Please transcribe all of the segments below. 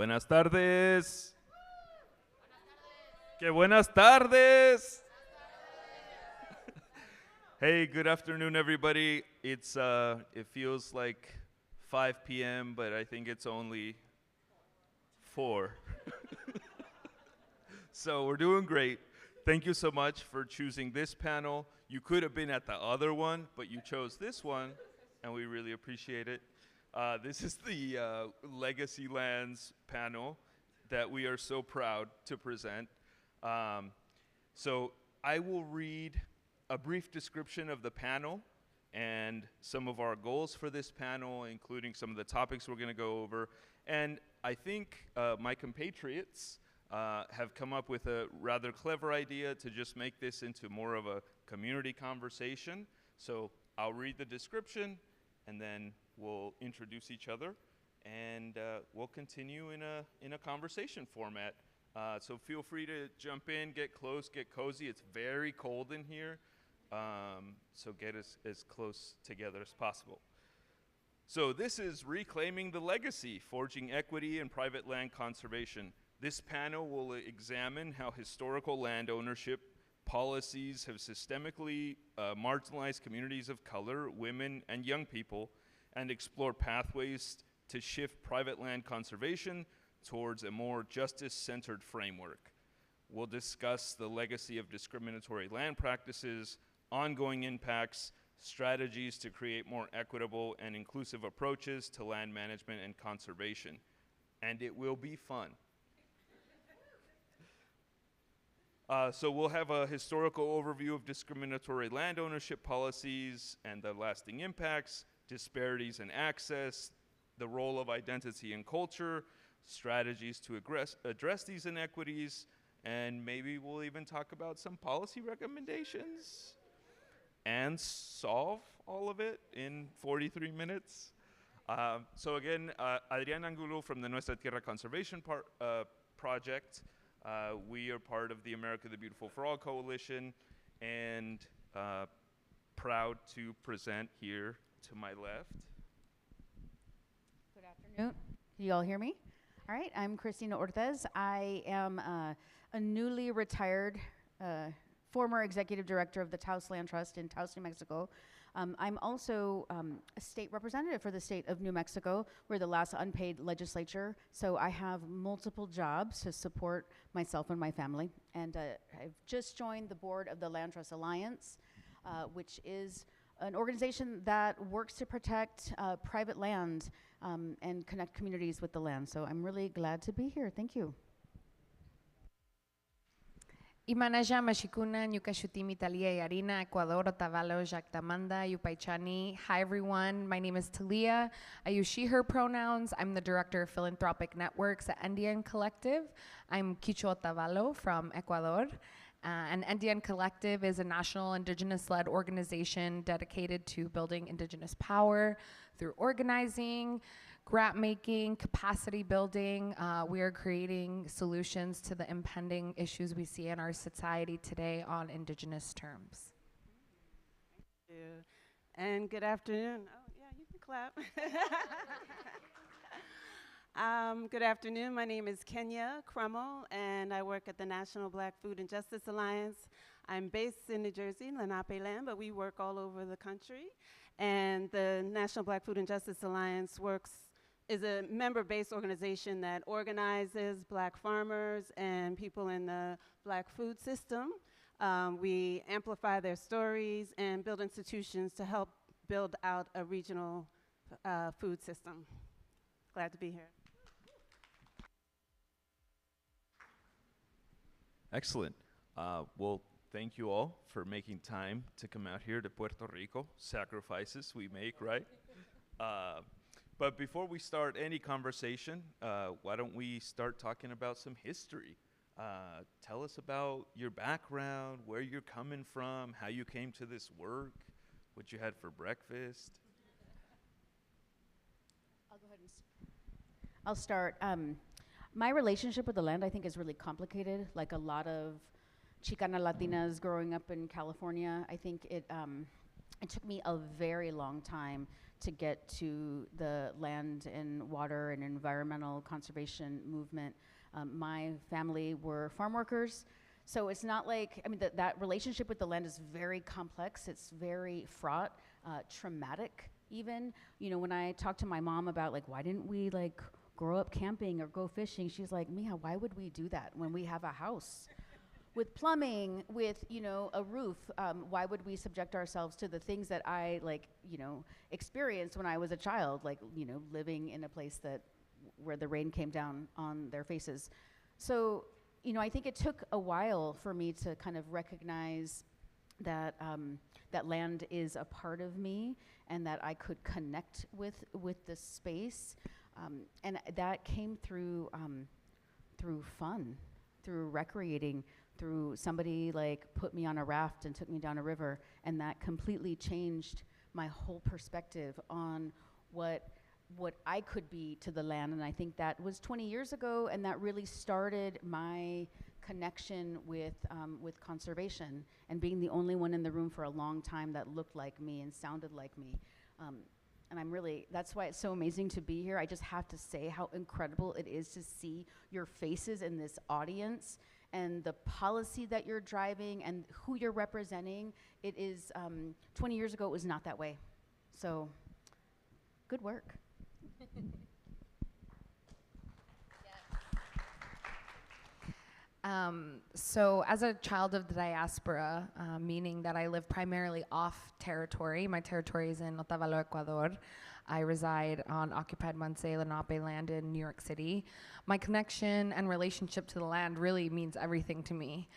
Buenas tardes. Que buenas tardes. Hey, good afternoon, everybody. It feels like 5 p.m., but I think it's only 4. So we're doing great. Thank you so much for choosing this panel. You could have been at the other one, but you chose this one, and we really appreciate it. This is the Legacy Lands panel that we are so proud to present. So I will read a brief description of the panel and some of our goals for this panel, including some of the topics we're going to go over. And I think my compatriots have come up with a rather clever idea to just make this into more of a community conversation. So I'll read the description, and then we'll introduce each other, and we'll continue in a conversation format. So feel free to jump in, get close, get cozy. It's very cold in here, so get as close together as possible. So this is Reclaiming the Legacy, Forging Equity in Private Land Conservation. This panel will examine how historical land ownership policies have systemically marginalized communities of color, women, and young people, and explore pathways to shift private land conservation towards a more justice-centered framework. We'll discuss the legacy of discriminatory land practices, ongoing impacts, strategies to create more equitable and inclusive approaches to land management and conservation. And it will be fun. So we'll have a historical overview of discriminatory land ownership policies and the lasting impacts, disparities in access, the role of identity and culture, strategies to address these inequities, and maybe we'll even talk about some policy recommendations and solve all of it in 43 minutes. So again, Adrián Angulo from the Nuestra Tierra Conservation Project. We are part of the America the Beautiful for All Coalition, and proud to present here to my left. Good afternoon. Can you all hear me? All right, I'm Cristina Ortez. I am a newly retired former executive director of the Taos Land Trust in Taos, New Mexico. I'm also a state representative for the state of New Mexico. We're the last unpaid legislature, so I have multiple jobs to support myself and my family. And I've just joined the board of the Land Trust Alliance, which is an organization that works to protect private land and connect communities with the land. So I'm really glad to be here. Thank you. Imanaja Mashikuna, Nyukashutimi Talia Yarina, Ecuador, Otavalo, Jactamanda, Yupaichani. Hi everyone, my name is Talia. I use she, her pronouns. I'm the director of philanthropic networks at Andean Collective. I'm Quicho Otavalo from Ecuador. And Andean Collective is a national indigenous-led organization dedicated to building indigenous power through organizing, grant making, capacity building. We are creating solutions to the impending issues we see in our society today on indigenous terms. Thank you. And good afternoon. Oh, yeah, you can clap. Good afternoon. My name is Kenya Crummell, and I work at the National Black Food and Justice Alliance. I'm based in New Jersey, Lenape land, but we work all over the country. And the National Black Food and Justice Alliance is a member-based organization that organizes black farmers and people in the black food system. We amplify their stories and build institutions to help build out a regional food system. Glad to be here. Excellent. Well, thank you all for making time to come out here to Puerto Rico. Sacrifices we make, right? But before we start any conversation, why don't we start talking about some history? Tell us about your background, where you're coming from, how you came to this work, what you had for breakfast. I'll go ahead and I'll start. My relationship with the land, I think, is really complicated. Like a lot of Chicana Latinas growing up in California, I think it took me a very long time to get to the land and water and environmental conservation movement. My family were farm workers, so it's not like, I mean, that relationship with the land is very complex. It's very fraught, traumatic even. You know, when I talk to my mom about like, why didn't we like grow up camping or go fishing? She's like, Mija, why would we do that when we have a house with plumbing, with, you know, a roof? Why would we subject ourselves to the things that I like, you know, experienced when I was a child, like, you know, living in a place that where the rain came down on their faces. So, you know, I think it took a while for me to kind of recognize that that land is a part of me and that I could connect with the space, and that came through fun, through recreating, through somebody like put me on a raft and took me down a river, and that completely changed my whole perspective on what I could be to the land. And I think that was 20 years ago, and that really started my connection with conservation and being the only one in the room for a long time that looked like me and sounded like me. And I'm really, that's why it's so amazing to be here. I just have to say how incredible it is to see your faces in this audience and the policy that you're driving and who you're representing. It is, 20 years ago, it was not that way. So, good work. So as a child of the diaspora, meaning that I live primarily off territory, my territory is in Otavalo, Ecuador. I reside on occupied Mansé Lenape land in New York City. My connection and relationship to the land really means everything to me.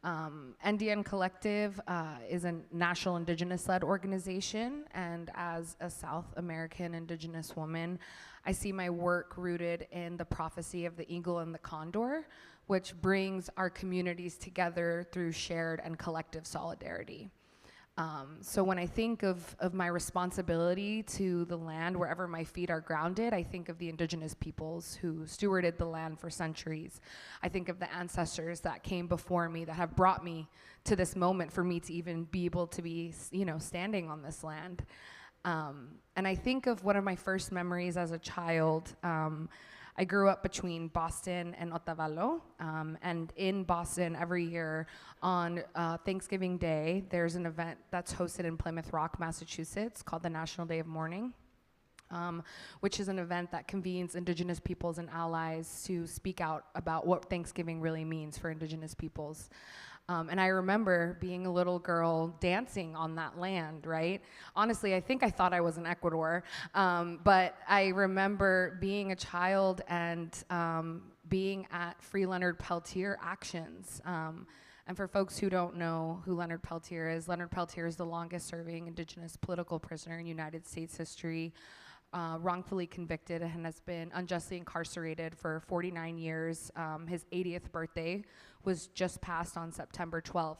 NDN Collective is a national indigenous-led organization, and as a South American indigenous woman, I see my work rooted in the prophecy of the eagle and the condor, which brings our communities together through shared and collective solidarity. So when I think of my responsibility to the land wherever my feet are grounded, I think of the indigenous peoples who stewarded the land for centuries. I think of the ancestors that came before me that have brought me to this moment for me to even be able to be, you know, standing on this land. And I think of one of my first memories as a child. I grew up between Boston and Otavalo, and in Boston every year on Thanksgiving Day, there's an event that's hosted in Plymouth Rock, Massachusetts, called the National Day of Mourning, which is an event that convenes indigenous peoples and allies to speak out about what Thanksgiving really means for indigenous peoples. And I remember being a little girl dancing on that land, right? Honestly, I think I thought I was in Ecuador, but I remember being a child and being at Free Leonard Peltier actions. And for folks who don't know who Leonard Peltier is the longest serving indigenous political prisoner in United States history, wrongfully convicted and has been unjustly incarcerated for 49 years. His 80th birthday was just passed on September 12th.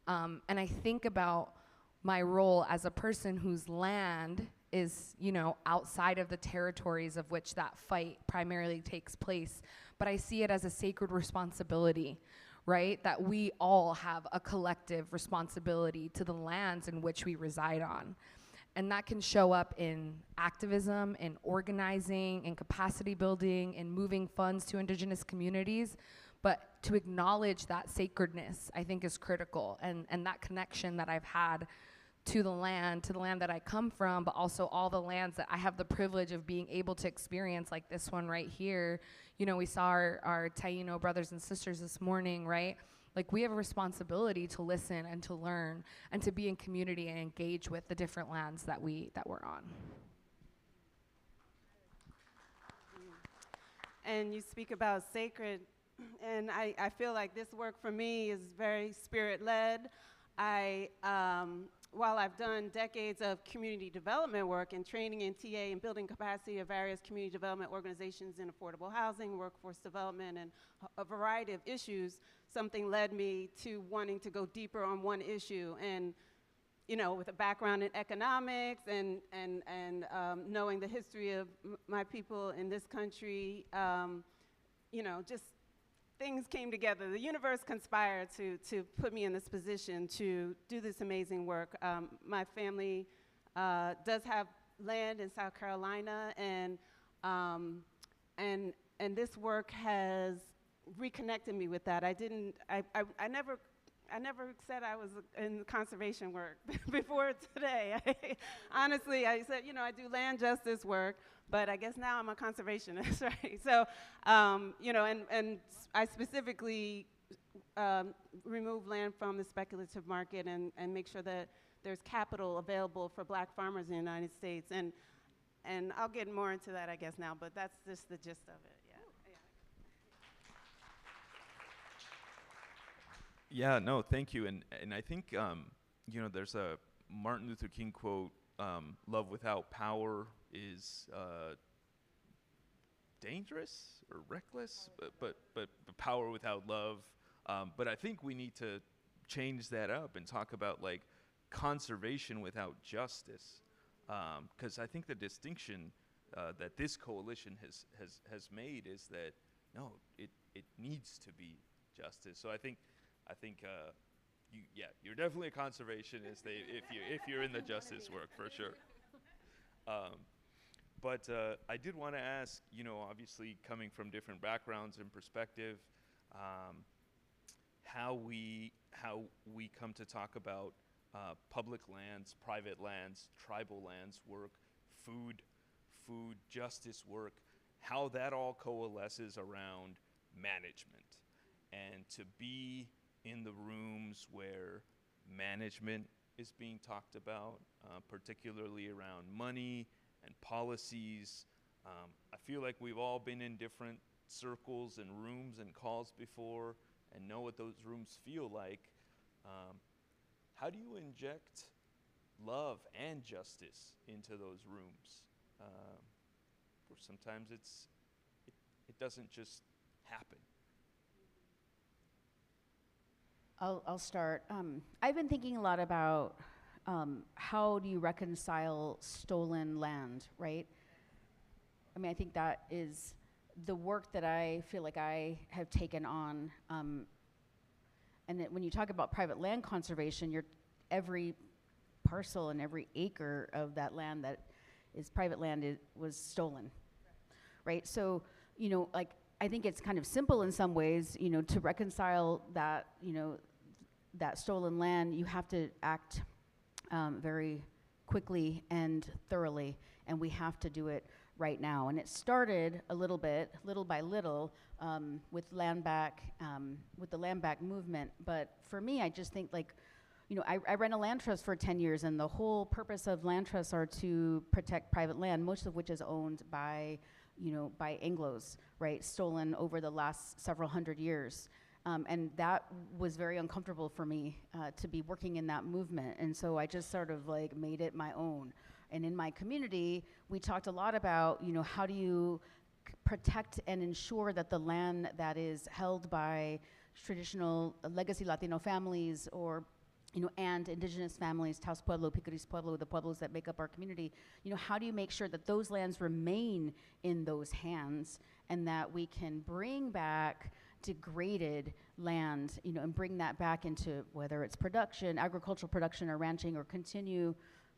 And I think about my role as a person whose land is, you know, outside of the territories of which that fight primarily takes place. But I see it as a sacred responsibility, right? That we all have a collective responsibility to the lands in which we reside on. And that can show up in activism, in organizing, in capacity building, in moving funds to indigenous communities. But to acknowledge that sacredness, I think, is critical. And that connection that I've had to the land that I come from, but also all the lands that I have the privilege of being able to experience, like this one right here. You know, we saw our Taino brothers and sisters this morning, right? Like, we have a responsibility to listen and to learn and to be in community and engage with the different lands that we're on. And you speak about sacred, and I feel like this work for me is very spirit-led. While I've done decades of community development work and training in TA and building capacity of various community development organizations in affordable housing, workforce development, and a variety of issues, something led me to wanting to go deeper on one issue. And, you know, with a background in economics and knowing the history of my people in this country, you know, just things came together. The universe conspired to put me in this position to do this amazing work. My family does have land in South Carolina, and this work has reconnected me with that. I never said I was in conservation work before today. Honestly, I said, you know, I do land justice work, but I guess now I'm a conservationist, right? So, you know, and I specifically remove land from the speculative market and make sure that there's capital available for black farmers in the United States. And I'll get more into that, I guess, now, but that's just the gist of it. Yeah, no, thank you. And I think, you know, there's a Martin Luther King quote, love without power is dangerous or reckless, but power without love. But I think we need to change that up and talk about like conservation without justice. Because I think the distinction that this coalition has made is that, no, it needs to be justice. So I think you're definitely a conservationist if you're in the justice work, for sure. But I did want to ask, you know, obviously coming from different backgrounds and perspective, how we come to talk about public lands, private lands, tribal lands work, food justice work, how that all coalesces around management, and to be in the rooms where management is being talked about, particularly around money and policies. I feel like we've all been in different circles and rooms and calls before and know what those rooms feel like. How do you inject love and justice into those rooms? Where sometimes it doesn't just happen. I'll start. I've been thinking a lot about how do you reconcile stolen land, right? I mean, I think that is the work that I feel like I have taken on. And when you talk about private land conservation, every parcel and every acre of that land that is private land was stolen, right? So, you know, like, I think it's kind of simple in some ways, you know, to reconcile that, you know, that stolen land. You have to act very quickly and thoroughly, and we have to do it right now. And it started a little by little, with land back, with the land back movement. But for me, I just think, like, you know, I ran a land trust for 10 years, and the whole purpose of land trusts are to protect private land, most of which is owned by, you know, by Anglos, right, stolen over the last several hundred years. And that was very uncomfortable for me to be working in that movement. And so I just sort of like made it my own. And in my community, we talked a lot about, you know, how do you protect and ensure that the land that is held by traditional legacy Latino families, or, you know, and indigenous families, Taos Pueblo, Picuris Pueblo, the pueblos that make up our community, you know, how do you make sure that those lands remain in those hands, and that we can bring back degraded land, you know, and bring that back into, whether it's production, agricultural production, or ranching, or continue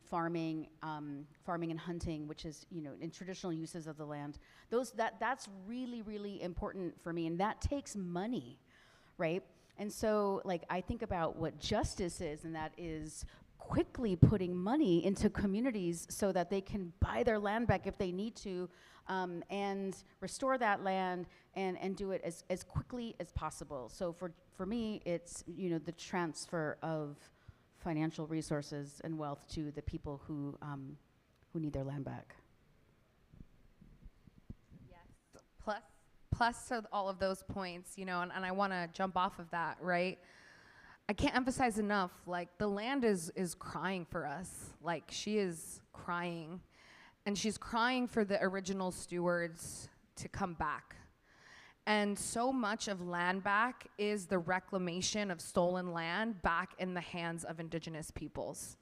farming and hunting, which is, you know, in traditional uses of the land. That's really, really important for me, and that takes money, right? And so, like, I think about what justice is, and that is quickly putting money into communities so that they can buy their land back if they need to, and restore that land and do it as quickly as possible. So for me, it's, you know, the transfer of financial resources and wealth to the people who need their land back. Yes. Plus to all of those points, you know, and I want to jump off of that, right? I can't emphasize enough, like, the land is crying for us. Like, she is crying. And she's crying for the original stewards to come back. And so much of land back is the reclamation of stolen land back in the hands of indigenous peoples.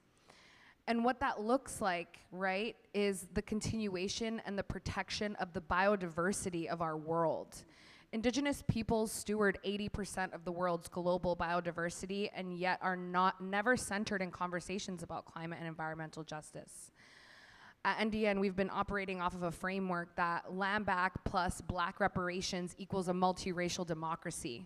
And what that looks like, right, is the continuation and the protection of the biodiversity of our world. Indigenous peoples steward 80% of the world's global biodiversity and yet are never centered in conversations about climate and environmental justice. At NDN, we've been operating off of a framework that land back plus Black reparations equals a multiracial democracy,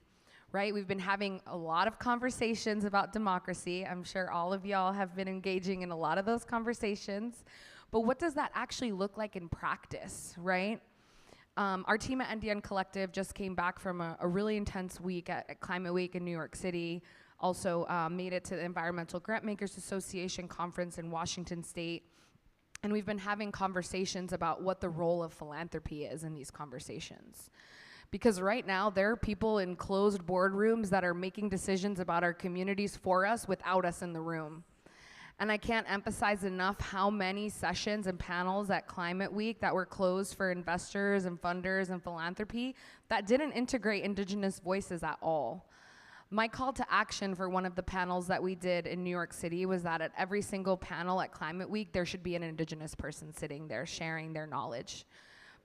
right? We've been having a lot of conversations about democracy. I'm sure all of y'all have been engaging in a lot of those conversations. But what does that actually look like in practice, right? Our team at NDN Collective just came back from a really intense week at Climate Week in New York City. Also made it to the Environmental Grantmakers Association conference in Washington State. And we've been having conversations about what the role of philanthropy is in these conversations. Because right now, there are people in closed boardrooms that are making decisions about our communities for us without us in the room. And I can't emphasize enough how many sessions and panels at Climate Week that were closed for investors and funders and philanthropy that didn't integrate Indigenous voices at all. My call to action for one of the panels that we did in New York City was that at every single panel at Climate Week, there should be an Indigenous person sitting there sharing their knowledge.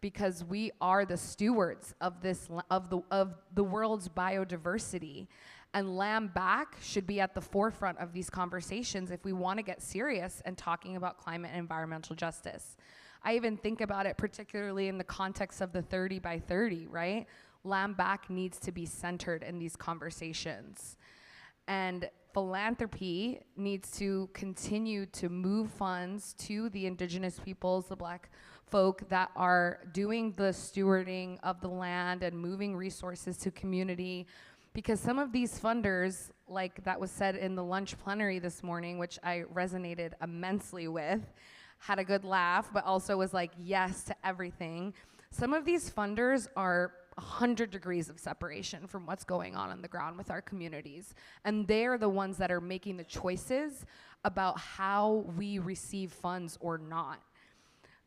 Because we are the stewards of the world's biodiversity. And land back should be at the forefront of these conversations if we want to get serious and talking about climate and environmental justice. I even think about it particularly in the context of the 30 by 30, right? Land back needs to be centered in these conversations. And philanthropy needs to continue to move funds to the Indigenous peoples, the Black folk that are doing the stewarding of the land and moving resources to community. Because some of these funders, like that was said in the lunch plenary this morning, which I resonated immensely with, had a good laugh, but also was like, yes to everything. Some of these funders are 100 degrees of separation from what's going on the ground with our communities. And they're the ones that are making the choices about how we receive funds or not.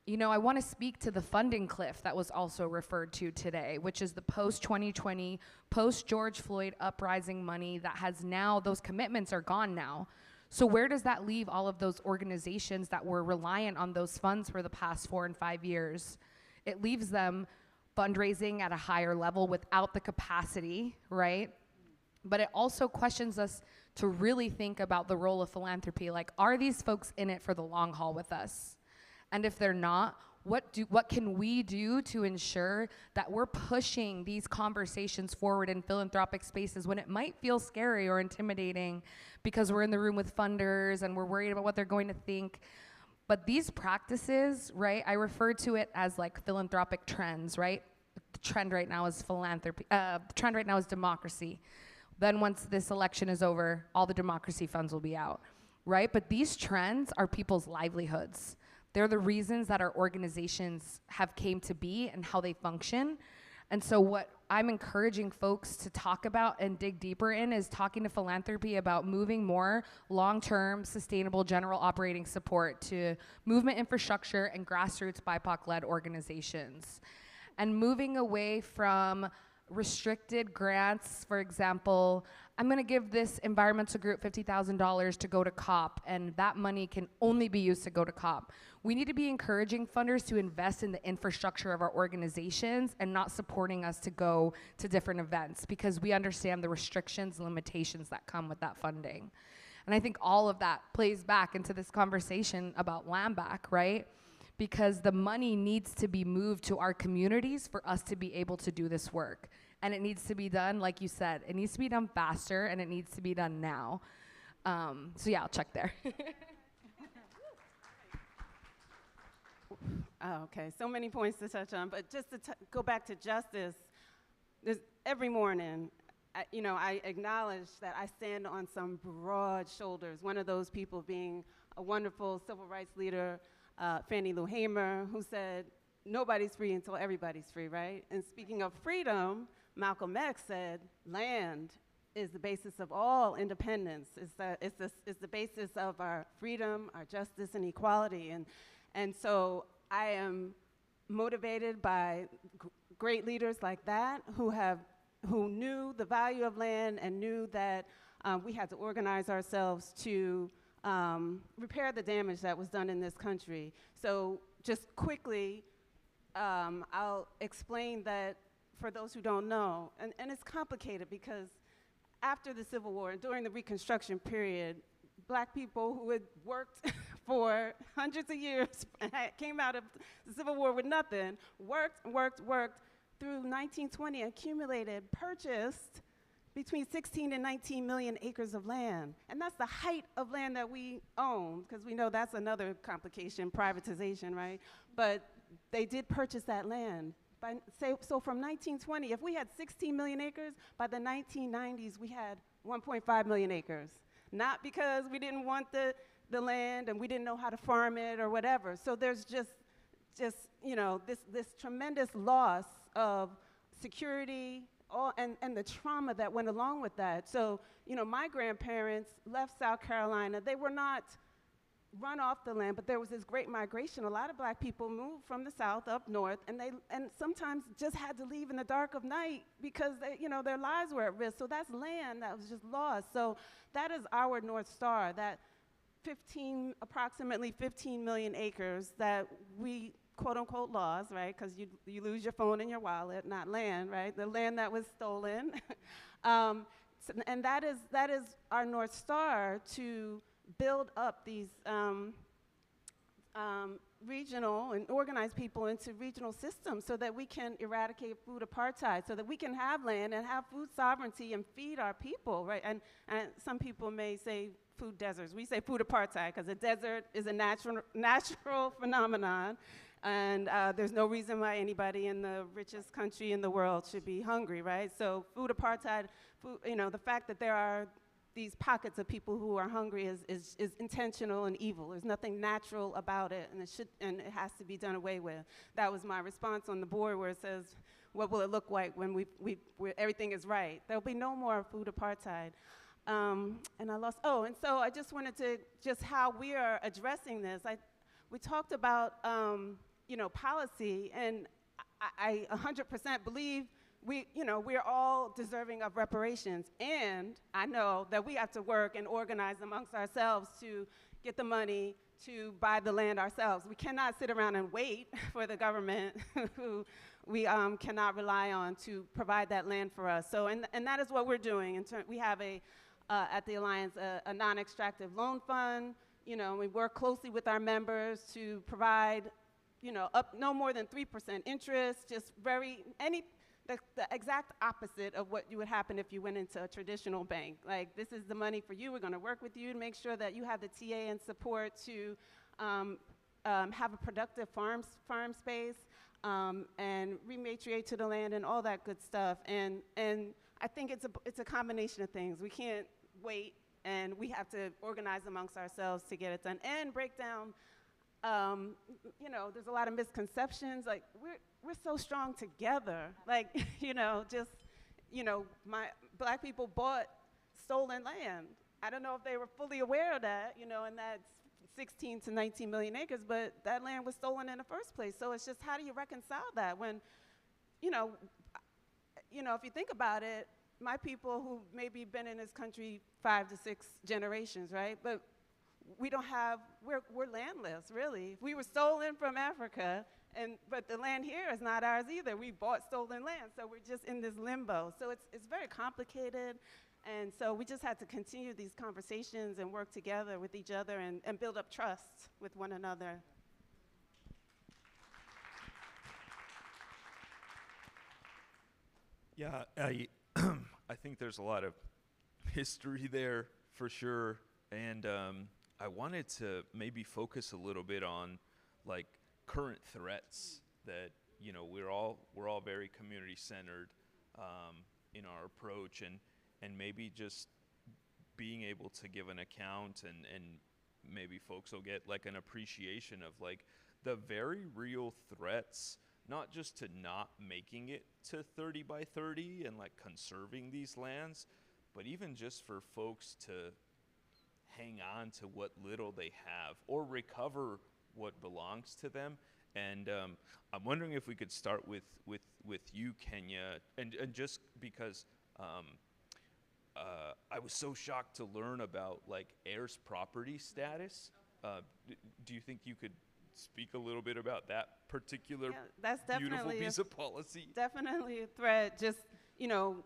You know, I want to speak to the funding cliff that was also referred to today, which is the post-2020, post-George Floyd uprising money that has now, those commitments are gone now. So where does that leave all of those organizations that were reliant on those funds for the past 4 and 5 years? It leaves them fundraising at a higher level without the capacity, right? But it also questions us to really think about the role of philanthropy. Like, are these folks in it for the long haul with us? And if they're not, what can we do to ensure that we're pushing these conversations forward in philanthropic spaces when it might feel scary or intimidating because we're in the room with funders and we're worried about what they're going to think? But these practices, right, I refer to it as like philanthropic trends, right? The trend right now is philanthropy, the trend right now is democracy. Then once this election is over, all the democracy funds will be out, right? But these trends are people's livelihoods. They're the reasons that our organizations have came to be and how they function. And so what I'm encouraging folks to talk about and dig deeper in is talking to philanthropy about moving more long-term, sustainable general operating support to movement infrastructure and grassroots BIPOC-led organizations. And moving away from restricted grants, for example, I'm gonna give this environmental group $50,000 to go to COP, and that money can only be used to go to COP. We need to be encouraging funders to invest in the infrastructure of our organizations and not supporting us to go to different events because we understand the restrictions and limitations that come with that funding. And I think all of that plays back into this conversation about land back, right? Because the money needs to be moved to our communities for us to be able to do this work. And it needs to be done, like you said, it needs to be done faster and it needs to be done now. So yeah, I'll check there. Oh, okay, so many points to touch on, but just to go back to justice, every morning, I acknowledge that I stand on some broad shoulders, one of those people being a wonderful civil rights leader, Fannie Lou Hamer, who said, nobody's free until everybody's free, right? And speaking of freedom, Malcolm X said, land is the basis of all independence. It's the basis of our freedom, our justice, and equality. And so I am motivated by great leaders like that who knew the value of land and knew that we had to organize ourselves to repair the damage that was done in this country. So just quickly, I'll explain that for those who don't know, and it's complicated because after the Civil War and during the Reconstruction period, black people who had worked for hundreds of years and came out of the Civil War with nothing, worked through 1920, accumulated, purchased between 16 and 19 million acres of land. And that's the height of land that we own, because we know that's another complication, privatization, right? But they did purchase that land. So from 1920, if we had 16 million acres, by the 1990s, we had 1.5 million acres. Not because we didn't want the land and we didn't know how to farm it or whatever. So there's just you know, this tremendous loss of security, and the trauma that went along with that. So, you know, my grandparents left South Carolina. They were not run off the land, but there was this great migration. A lot of black people moved from the South up north, and sometimes just had to leave in the dark of night because you know, their lives were at risk. So that's land that was just lost. So that is our North Star, that approximately 15 million acres that we quote unquote lost, right? Because you lose your phone and your wallet, not land, right? The land that was stolen. And that is our North Star, to build up these regional and organize people into regional systems so that we can eradicate food apartheid, so that we can have land and have food sovereignty and feed our people, right? And some people may say food deserts. We say food apartheid because a desert is a natural phenomenon. And there's no reason why anybody in the richest country in the world should be hungry, right? So food apartheid, you know, the fact that there are these pockets of people who are hungry is intentional and evil. There's nothing natural about it, and it has to be done away with. That was my response on the board, where it says, what will it look like when everything is right? There'll be no more food apartheid. And I lost, and so I just wanted to, just how we are addressing this. We talked about, you know, policy, and I 100% believe we're all deserving of reparations, and I know that we have to work and organize amongst ourselves to get the money to buy the land ourselves. We cannot sit around and wait for the government who we cannot rely on to provide that land for us. So, and that is what we're doing. We have at the Alliance a non-extractive loan fund. You know, we work closely with our members to provide, you know, no more than 3% interest, just the exact opposite of what would happen if you went into a traditional bank. Like, this is the money for you. We're going to work with you to make sure that you have the TA and support to have a productive farm space and rematriate to the land and all that good stuff. And I think it's a combination of things. We can't wait, and we have to organize amongst ourselves to get it done and break down. You know, there's a lot of misconceptions. Like, we're so strong together. Like, you know, my black people bought stolen land. I don't know if they were fully aware of that, you know, and that's 16 to 19 million acres, but that land was stolen in the first place. So it's just, how do you reconcile that when, you know, if you think about it, my people who maybe been in this country 5 to 6 generations, right? But we're landless, really. We were stolen from Africa, but the land here is not ours either. We bought stolen land, so we're just in this limbo. So it's very complicated, and so we just had to continue these conversations and work together with each other and build up trust with one another. Yeah, I think there's a lot of history there for sure, and I wanted to maybe focus a little bit on like current threats that, you know, we're all very community centered in our approach, and maybe just being able to give an account, and maybe folks will get like an appreciation of like the very real threats, not just to not making it to 30 by 30 and like conserving these lands, but even just for folks to hang on to what little they have or recover what belongs to them. And I'm wondering if we could start with you, Kenya, and just because I was so shocked to learn about like heirs property status. Do you think you could speak a little bit about that particular Yeah, that's beautiful definitely piece of policy? definitely a threat. Just, you know,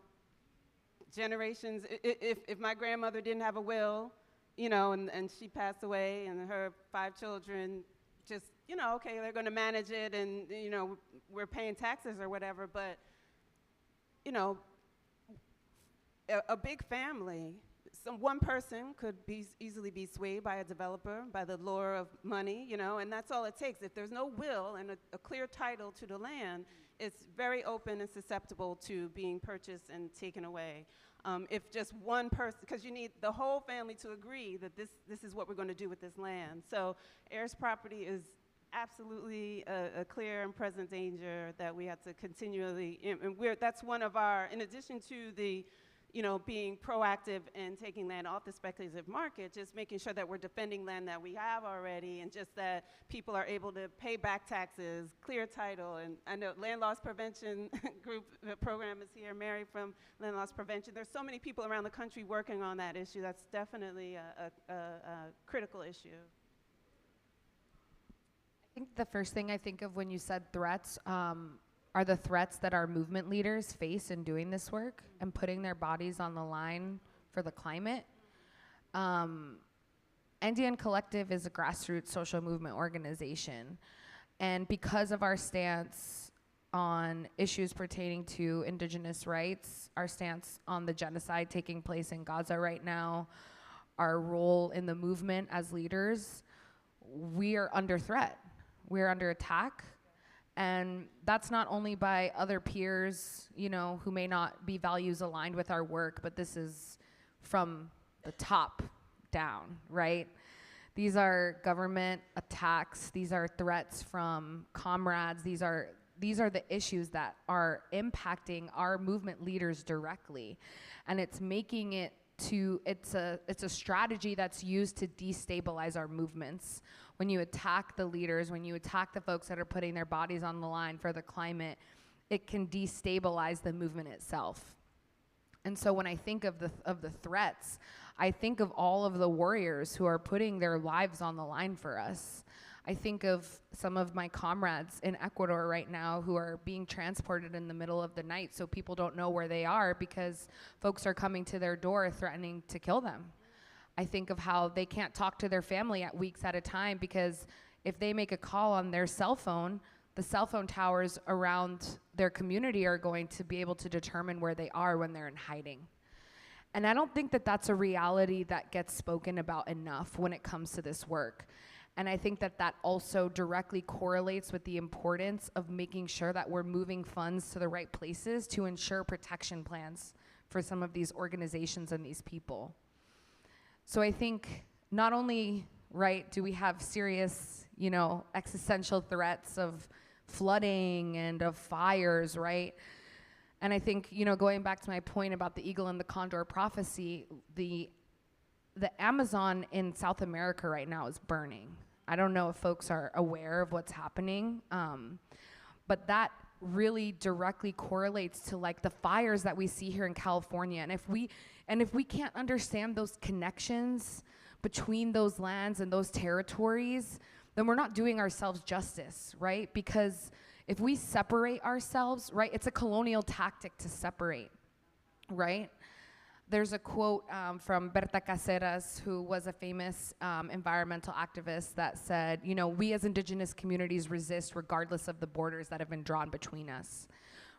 generations. If my grandmother didn't have a will, you know, and she passed away, and her 5 children, just, you know, okay, they're going to manage it, and, you know, we're paying taxes or whatever. But, you know, a big family, one person could easily be swayed by a developer, by the lure of money, you know, and that's all it takes. If there's no will and a clear title to the land, it's very open and susceptible to being purchased and taken away. If just one person, because you need the whole family to agree that this is what we're going to do with this land. So heirs property is absolutely a clear and present danger that we have to continually, and that's one of our, in addition to the, you know, being proactive and taking land off the speculative market, just making sure that we're defending land that we have already, and just that people are able to pay back taxes, clear title. And I know land loss prevention group program is here, Mary from Land Loss Prevention. There's so many people around the country working on that issue. That's definitely a critical issue. I think the first thing I think of when you said threats are the threats that our movement leaders face in doing this work and putting their bodies on the line for the climate. NDN Collective is a grassroots social movement organization. And because of our stance on issues pertaining to indigenous rights, our stance on the genocide taking place in Gaza right now, our role in the movement as leaders, we are under threat. We're under attack. And that's not only by other peers, you know, who may not be values aligned with our work, but this is from the top down, right? These are government attacks. These are threats from comrades. These are the issues that are impacting our movement leaders directly. And it's making it it's a strategy that's used to destabilize our movements. When you attack the leaders, when you attack the folks that are putting their bodies on the line for the climate, it can destabilize the movement itself. And so when I think of the threats, I think of all of the warriors who are putting their lives on the line for us. I think of some of my comrades in Ecuador right now who are being transported in the middle of the night so people don't know where they are because folks are coming to their door threatening to kill them. I think of how they can't talk to their family at weeks at a time because if they make a call on their cell phone, the cell phone towers around their community are going to be able to determine where they are when they're in hiding. And I don't think that that's a reality that gets spoken about enough when it comes to this work. And I think that that also directly correlates with the importance of making sure that we're moving funds to the right places to ensure protection plans for some of these organizations and these people. So I think not only, right, do we have serious, you know, existential threats of flooding and of fires, right? And I think, you know, going back to my point about the eagle and the condor prophecy, the Amazon in South America right now is burning. I don't know if folks are aware of what's happening, but that really directly correlates to like the fires that we see here in California. And if we can't understand those connections between those lands and those territories, then we're not doing ourselves justice, right? Because if we separate ourselves, right, it's a colonial tactic to separate, right? There's a quote from Berta Caceres, who was a famous environmental activist, that said, you know, we as indigenous communities resist regardless of the borders that have been drawn between us,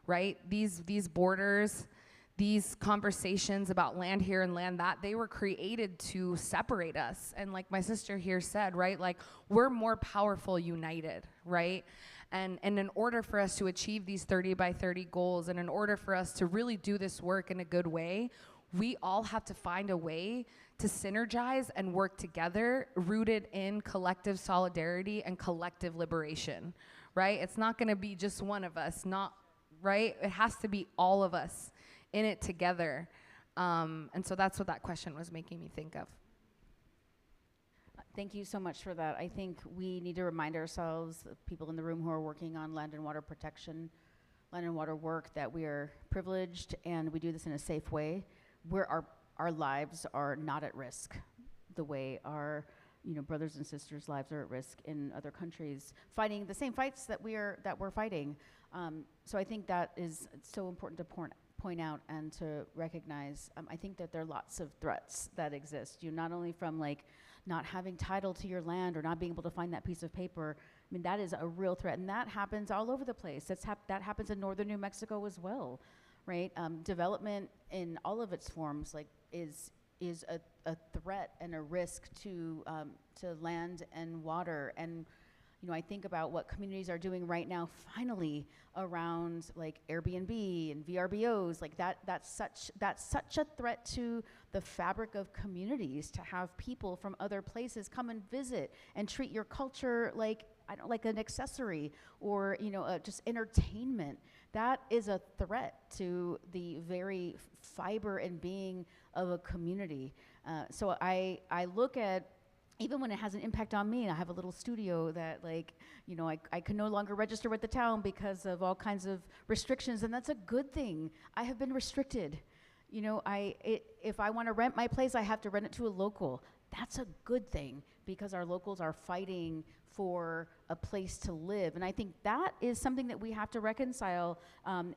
right? These borders, these conversations about land here and land that, they were created to separate us. And like my sister here said, right, like we're more powerful united, right? And in order for us to achieve these 30 by 30 goals, and in order for us to really do this work in a good way, we all have to find a way to synergize and work together, rooted in collective solidarity and collective liberation, right? It's not gonna be just one of us, right? It has to be all of us in it together. And so that's what that question was making me think of. Thank you so much for that. I think we need to remind ourselves, people in the room who are working on land and water protection, land and water work, that we are privileged and we do this in a safe way, where our lives are not at risk the way our brothers and sisters' lives are at risk in other countries, fighting the same fights that we're fighting. So I think that is so important to point out and to recognize. I think that there are lots of threats that exist. Not only from like not having title to your land or not being able to find that piece of paper. I mean, that is a real threat, and that happens all over the place. That happens in northern New Mexico as well, right? Development in all of its forms, like, is a threat and a risk to land and water. And I think about what communities are doing right now, finally, around like Airbnb and VRBOs. Like that's such a threat to the fabric of communities, to have people from other places come and visit and treat your culture like an accessory or just entertainment. That is a threat to the very fiber and being of a community. So I look at, even when it has an impact on me, and I have a little studio that I can no longer register with the town because of all kinds of restrictions, and that's a good thing. I have been restricted. If I want to rent my place, I have to rent it to a local. That's a good thing, because our locals are fighting for a place to live. And I think that is something that we have to reconcile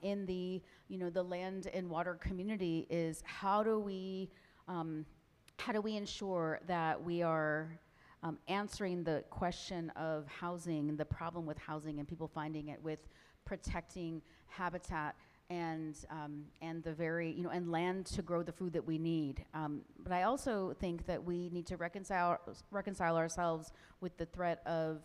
in the land and water community, is how do we ensure that we are answering the question of housing, the problem with housing and people finding it, with protecting habitat and the very, and land to grow the food that we need. But I also think that we need to reconcile ourselves with the threat of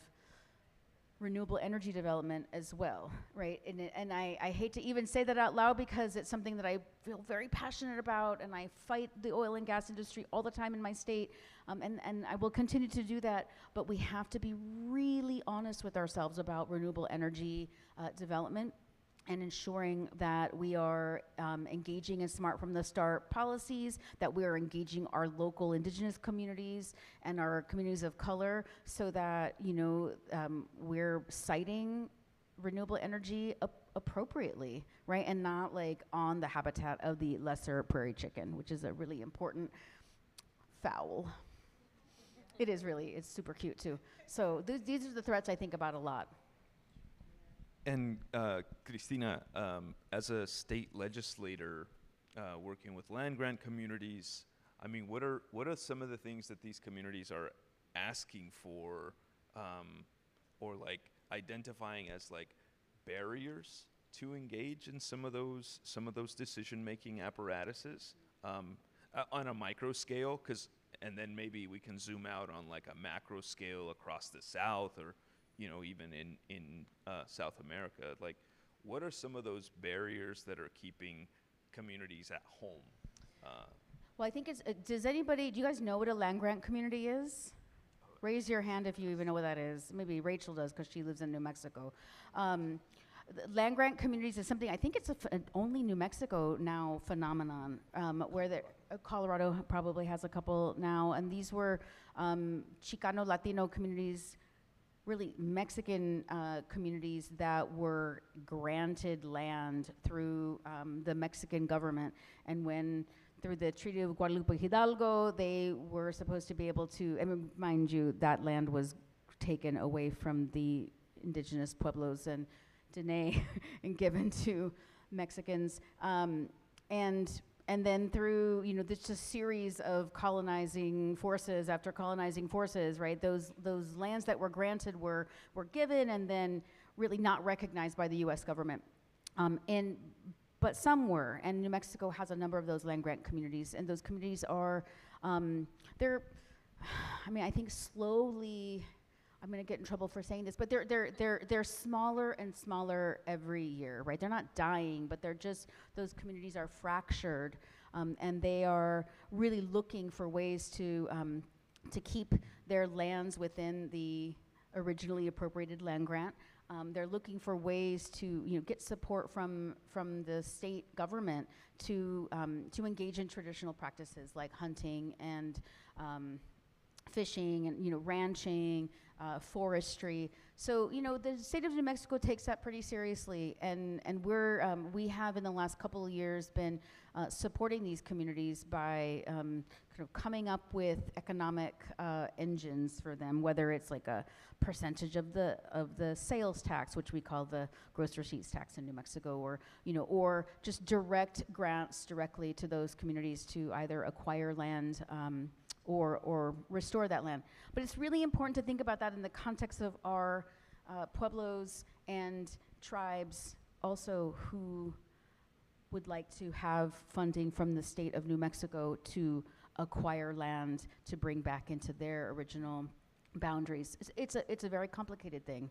renewable energy development as well, right? And I hate to even say that out loud, because it's something that I feel very passionate about, and I fight the oil and gas industry all the time in my state, and I will continue to do that. But we have to be really honest with ourselves about renewable energy development, and ensuring that we are engaging in smart from the start policies, that we are engaging our local indigenous communities and our communities of color, so that we're citing renewable energy appropriately, right? And not like on the habitat of the lesser prairie chicken, which is a really important fowl. It's super cute too. So these are the threats I think about a lot. And Cristina, as a state legislator working with land grant communities, I mean, what are some of the things that these communities are asking for, or like identifying as like barriers to engage in some of those decision-making apparatuses on a micro scale? And then maybe we can zoom out on like a macro scale across the South, or even in South America. Like, what are some of those barriers that are keeping communities at home? Well, I think do you guys know what a land grant community is? Raise your hand if you even know what that is. Maybe Rachel does, because she lives in New Mexico. Land grant communities is something, I think it's an only New Mexico now phenomenon, where Colorado probably has a couple now, and these were Chicano, Latino communities, really Mexican communities that were granted land through the Mexican government. And when, through the Treaty of Guadalupe Hidalgo, they were supposed to be able to, I mean, mind you, that land was taken away from the indigenous pueblos and Dene and given to Mexicans. And then through, this just series of colonizing forces after colonizing forces, right? Those lands that were granted were given and then really not recognized by the U.S. government. But some were, and New Mexico has a number of those land grant communities, and those communities are, I think slowly, I'm gonna get in trouble for saying this, but they're smaller and smaller every year, right? They're not dying, but those communities are fractured, and they are really looking for ways to keep their lands within the originally appropriated land grant. They're looking for ways to get support from the state government to engage in traditional practices like hunting and fishing and, ranching, forestry. So, the state of New Mexico takes that pretty seriously, and we have in the last couple of years been supporting these communities by kind of coming up with economic engines for them, whether it's like a percentage of the sales tax, which we call the gross receipts tax in New Mexico, or just direct grants directly to those communities to either acquire land or restore that land. But it's really important to think about that in the context of our pueblos and tribes also who would like to have funding from the state of New Mexico to acquire land to bring back into their original boundaries. It's a very complicated thing,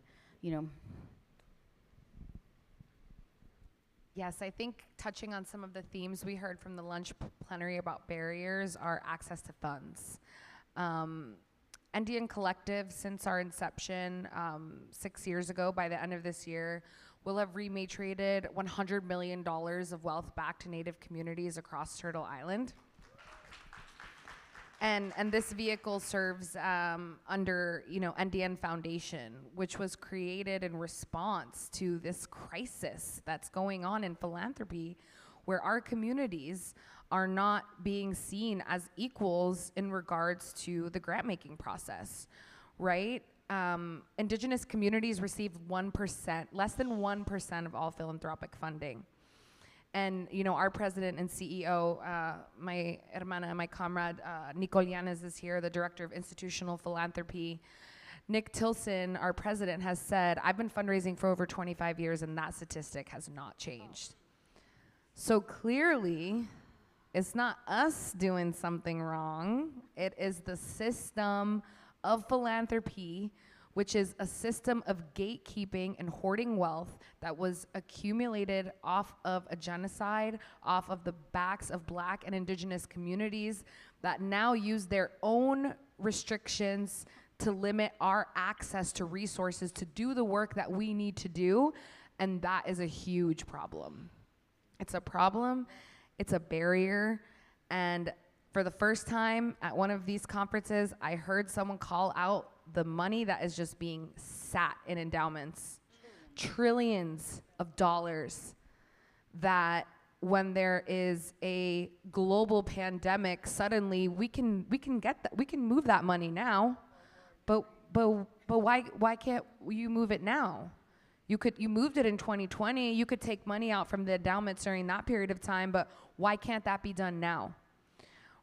Yes, I think touching on some of the themes we heard from the lunch plenary about barriers are access to funds. Indian Collective, since our inception 6 years ago, by the end of this year, will have rematriated $100 million of wealth back to Native communities across Turtle Island. And this vehicle serves under, NDN Foundation, which was created in response to this crisis that's going on in philanthropy, where our communities are not being seen as equals in regards to the grant-making process, right? Indigenous communities receive 1%, less than 1% of all philanthropic funding. And, our president and CEO, my hermana, my comrade, Nicole Llanes is here, the director of institutional philanthropy. Nick Tilson, our president, has said, I've been fundraising for over 25 years and that statistic has not changed. So clearly, it's not us doing something wrong. It is the system of philanthropy, which is a system of gatekeeping and hoarding wealth that was accumulated off of a genocide, off of the backs of Black and Indigenous communities that now use their own restrictions to limit our access to resources to do the work that we need to do, and that is a huge problem. It's a problem, it's a barrier, and for the first time at one of these conferences, I heard someone call out the money that is just being sat in endowments, trillions of dollars, that when there is a global pandemic, suddenly we can get that, we can move that money now, but why can't you move it now? You moved it in 2020, you could take money out from the endowments during that period of time, but why can't that be done now?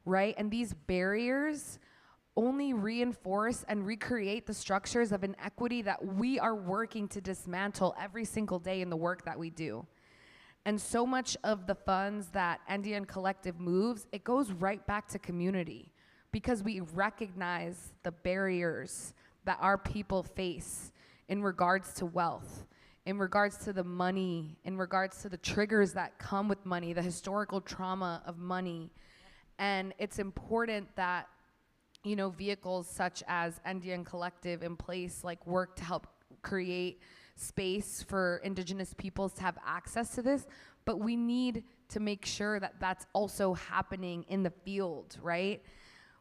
Right? And these barriers only reinforce and recreate the structures of inequity that we are working to dismantle every single day in the work that we do. And so much of the funds that Indian Collective moves, it goes right back to community because we recognize the barriers that our people face in regards to wealth, in regards to the money, in regards to the triggers that come with money, the historical trauma of money. And it's important that, vehicles such as Indian Collective in place work to help create space for Indigenous peoples to have access to this, but we need to make sure that that's also happening in the field, right?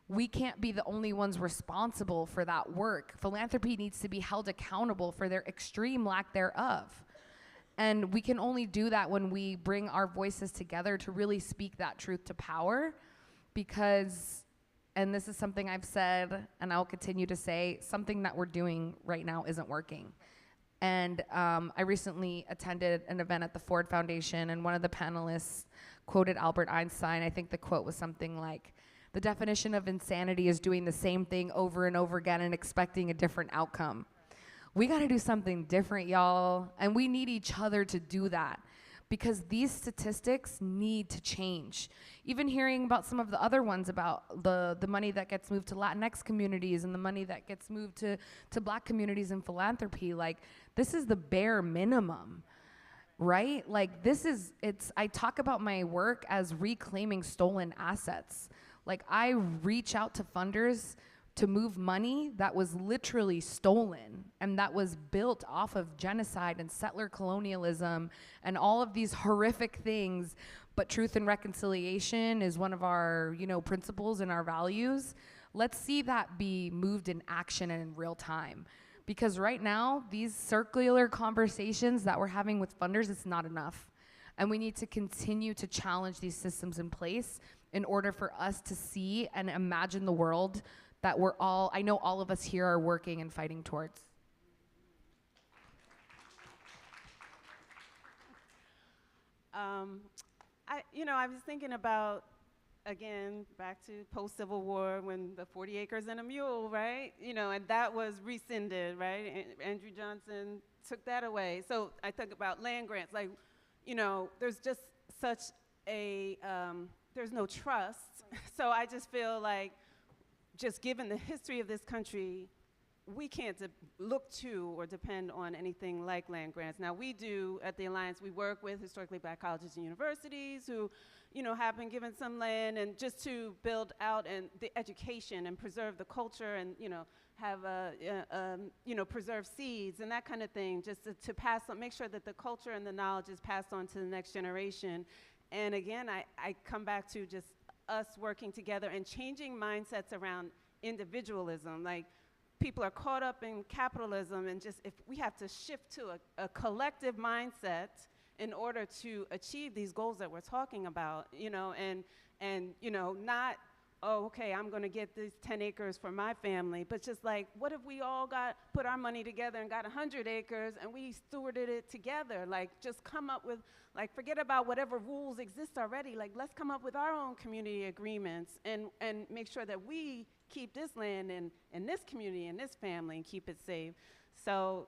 We can't be the only ones responsible for that work. Philanthropy needs to be held accountable for their extreme lack thereof. And we can only do that when we bring our voices together to really speak that truth to power, because, and this is something I've said and I'll continue to say, something that we're doing right now isn't working. And I recently attended an event at the Ford Foundation, and one of the panelists quoted Albert Einstein. I think the quote was something like, "The definition of insanity is doing the same thing over and over again and expecting a different outcome." We gotta do something different, y'all, and we need each other to do that, because these statistics need to change. Even hearing about some of the other ones about the money that gets moved to Latinx communities and the money that gets moved to Black communities in philanthropy, this is the bare minimum, right? I talk about my work as reclaiming stolen assets. I reach out to funders to move money that was literally stolen and that was built off of genocide and settler colonialism and all of these horrific things, but truth and reconciliation is one of our, principles and our values. let's see that be moved in action and in real time. Because right now, these circular conversations that we're having with funders, it's not enough. And we need to continue to challenge these systems in place in order for us to see and imagine the world that I know all of us here are working and fighting towards. I was thinking about, again, back to post-Civil War when the 40 acres and a mule, right? And that was rescinded, right? Andrew Johnson took that away. So I think about land grants, like, there's just such there's no trust. So I just feel like, just given the history of this country, we can't look to or depend on anything like land grants. Now, we do, at the Alliance, we work with historically black colleges and universities who, have been given some land, and just to build out the education and preserve the culture and, have, preserve seeds and that kind of thing, just to pass on, make sure that the culture and the knowledge is passed on to the next generation. And again, I come back to just us working together and changing mindsets around individualism. Like, people are caught up in capitalism, and just if we have to shift to a collective mindset in order to achieve these goals that we're talking about, and not, oh, okay, I'm gonna get these 10 acres for my family, but just like, what if we all put our money together and got 100 acres and we stewarded it together? Like, just come up with, like, forget about whatever rules exist already. Like, let's come up with our own community agreements and make sure that we keep this land in this community and this family and keep it safe. So,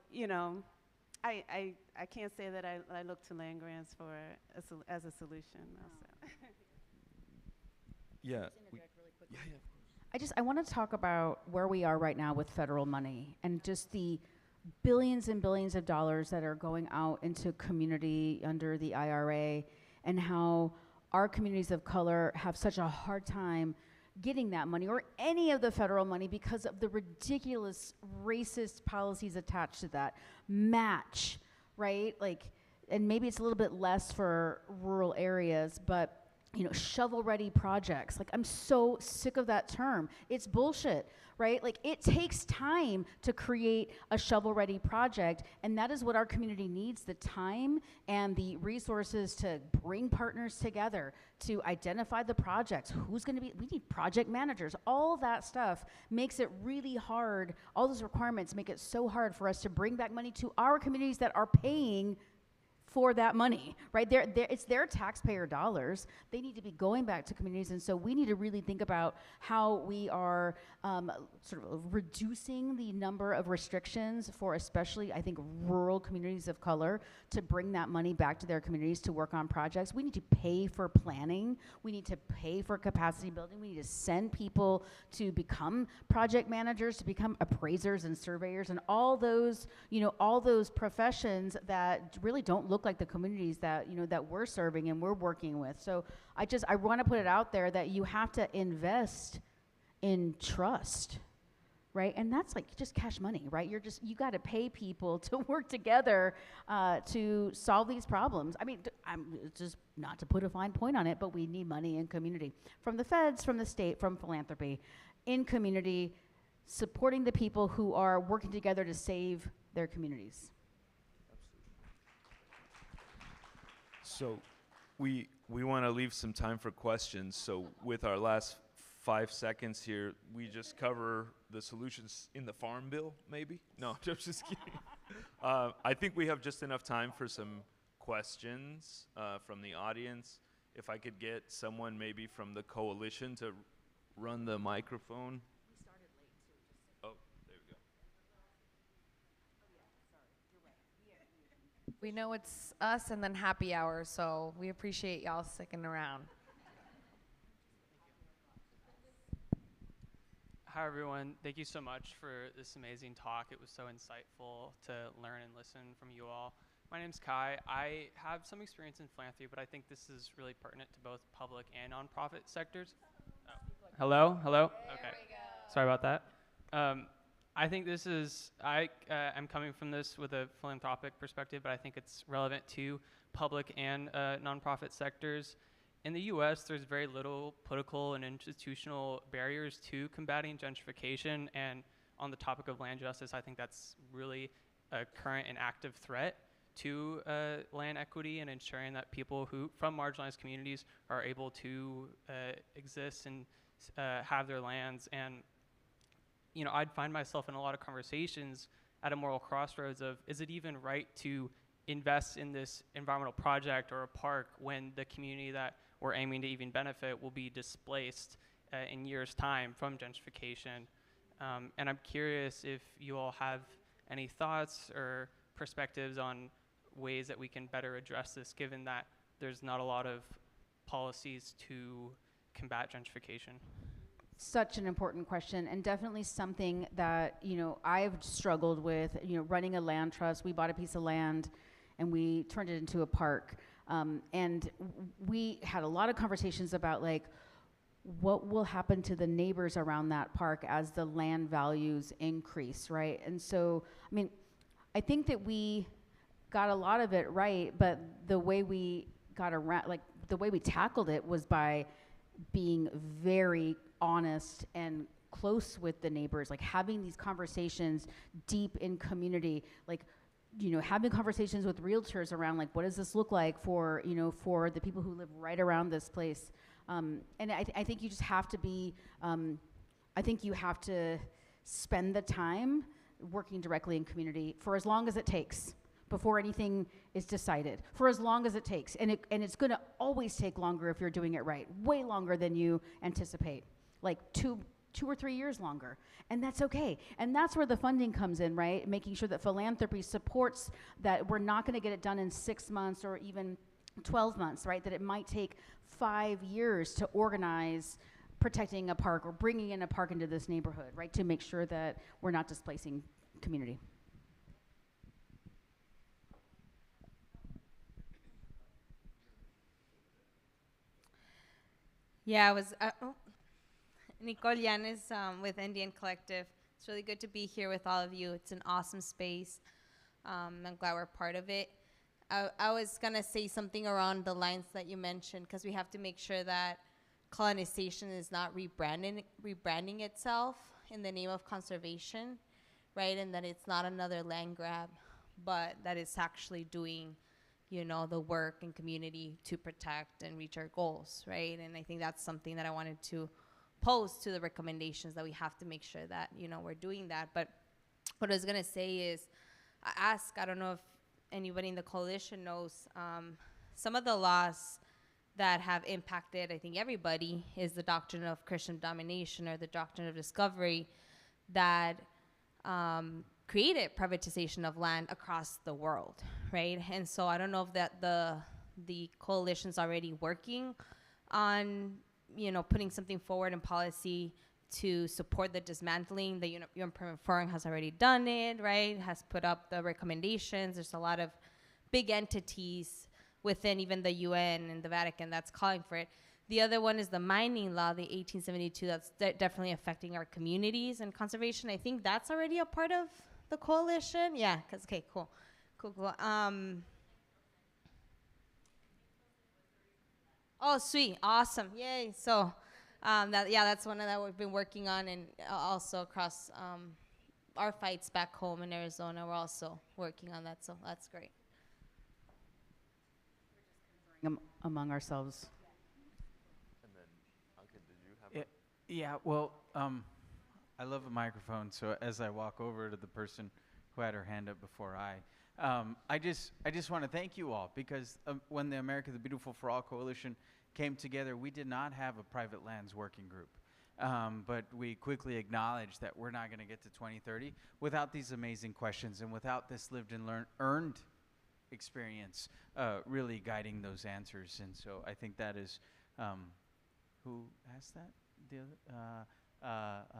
I can't say that I look to land grants as a solution. Yeah. I want to talk about where we are right now with federal money and just the billions and billions of dollars that are going out into community under the IRA, and how our communities of color have such a hard time getting that money or any of the federal money because of the ridiculous racist policies attached to that. Match, right? Like, and maybe it's a little bit less for rural areas, but shovel-ready projects. Like, I'm so sick of that term. It's bullshit, right? Like, it takes time to create a shovel-ready project, and that is what our community needs, the time and the resources to bring partners together, to identify the projects, we need project managers. All that stuff makes it really hard. All those requirements make it so hard for us to bring back money to our communities that are paying for that money, right? It's their taxpayer dollars. They need to be going back to communities, and so we need to really think about how we are sort of reducing the number of restrictions for especially, I think, rural communities of color to bring that money back to their communities to work on projects. We need to pay for planning. We need to pay for capacity building. We need to send people to become project managers, to become appraisers and surveyors, and all those professions that really don't look like the communities that that we're serving and we're working with. So I want to put it out there that you have to invest in trust, right? And that's like just cash money, right? You got to pay people to work together to solve these problems. I mean, I'm just not to put a fine point on it, but we need money in community from the feds, from the state, from philanthropy, in community, supporting the people who are working together to save their communities. So we want to leave some time for questions. So with our last 5 seconds here, we just cover the solutions in the Farm Bill, maybe? No, I'm just kidding. I think we have just enough time for some questions from the audience. If I could get someone maybe from the coalition to run the microphone. We started late too. Oh, there we go. We know it's us and then happy hour, so we appreciate y'all sticking around. Hi, everyone. Thank you so much for this amazing talk. It was so insightful to learn and listen from you all. My name's Kai. I have some experience in philanthropy, but I think this is really pertinent to both public and nonprofit sectors. Oh. Hello? Hello? Okay. Sorry about that. I think this is, I'm coming from this with a philanthropic perspective, but I think it's relevant to public and nonprofit sectors. in the US, there's very little political and institutional barriers to combating gentrification. And on the topic of land justice, I think that's really a current and active threat to land equity and ensuring that people who from marginalized communities are able to exist and have their lands. And you know, I'd find myself in a lot of conversations at a moral crossroads of, is it even right to invest in this environmental project or a park when the community that we're aiming to even benefit will be displaced in years' time from gentrification? And I'm curious if you all have any thoughts or perspectives on ways that we can better address this, given that there's not a lot of policies to combat gentrification. Such an important question, and definitely something that, you know, I've struggled with, you know, running a land trust. We bought a piece of land and we turned it into a park. And we had a lot of conversations about like, what will happen to the neighbors around that park as the land values increase, right? And so, I mean, I think that we got a lot of it right, but the way we got around, like the way we tackled it was by being very honest and close with the neighbors, like having these conversations deep in community, like, you know, having conversations with realtors around like, what does this look like for, you know, for the people who live right around this place. And I think you just have to be, I think you have to spend the time working directly in community for as long as it takes before anything is decided, for as long as it takes. And it's gonna always take longer if you're doing it right, way longer than you anticipate, like two or 3 years longer. And that's okay. And that's where the funding comes in, right? Making sure that philanthropy supports that we're not gonna get it done in 6 months or even 12 months, right? That it might take 5 years to organize protecting a park or bringing in a park into this neighborhood, right? To make sure that we're not displacing community. Yeah, I was Nicole Yanes with Indian Collective. It's really good to be here with all of you. It's an awesome space. I'm glad we're part of it. I was gonna say something around the lines that you mentioned, because we have to make sure that colonization is not rebranding itself in the name of conservation, right? And that it's not another land grab, but that it's actually doing, you know, the work and community to protect and reach our goals, right? And I think that's something that I wanted to pose to the recommendations, that we have to make sure that, you know, we're doing that. But what I was gonna say is, I don't know if anybody in the coalition knows, some of the laws that have impacted, I think, everybody is the doctrine of Christian domination, or the doctrine of discovery, that created privatization of land across the world, right? And so I don't know if that the coalition's already working on, you know, putting something forward in policy to support the dismantling. The UN Permanent Forum has already done it, right? Has put up the recommendations. There's a lot of big entities within even the UN and the Vatican that's calling for it. The other one is the mining law, the 1872, that's definitely affecting our communities and conservation. I think that's already a part of the coalition. Yeah, okay, cool. Oh, sweet, awesome, yay. So, that's one that we've been working on, and also across our fights back home in Arizona, we're also working on that, so that's great. Among ourselves. And then, Anke, did you have Yeah, well, I love a microphone, so as I walk over to the person who had her hand up before I just want to thank you all, because when the America the Beautiful for All Coalition came together, we did not have a private lands working group. But we quickly acknowledged that we're not going to get to 2030 without these amazing questions and without this lived and earned experience really guiding those answers. And so I think that is, who asked that? The other,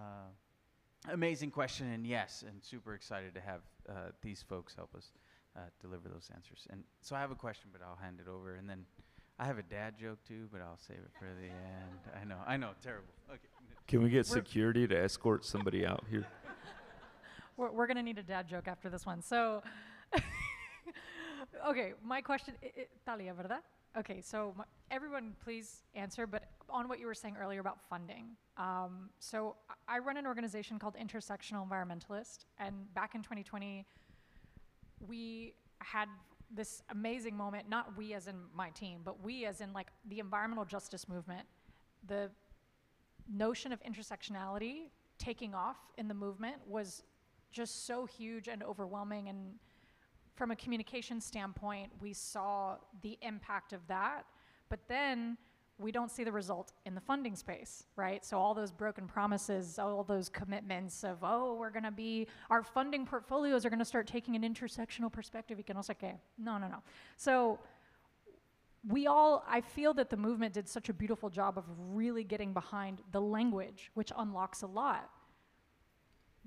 amazing question, and yes, and super excited to have these folks help us deliver those answers. And so I have a question, but I'll hand it over, and then I have a dad joke too, but I'll save it for the end. I know, terrible. Okay. Can we get security to escort somebody out here? We're gonna need a dad joke after this one. So, okay, my question, Talia, ¿verdad? Okay, so everyone please answer, but on what you were saying earlier about funding. So I run an organization called Intersectional Environmentalist, and back in 2020, we had this amazing moment, not we as in my team, but we as in like the environmental justice movement. The notion of intersectionality taking off in the movement was just so huge and overwhelming, and from a communication standpoint, we saw the impact of that, but then we don't see the result in the funding space, right? So all those broken promises, all those commitments of, oh, our funding portfolios are gonna start taking an intersectional perspective. You can also, okay, no. So I feel that the movement did such a beautiful job of really getting behind the language, which unlocks a lot.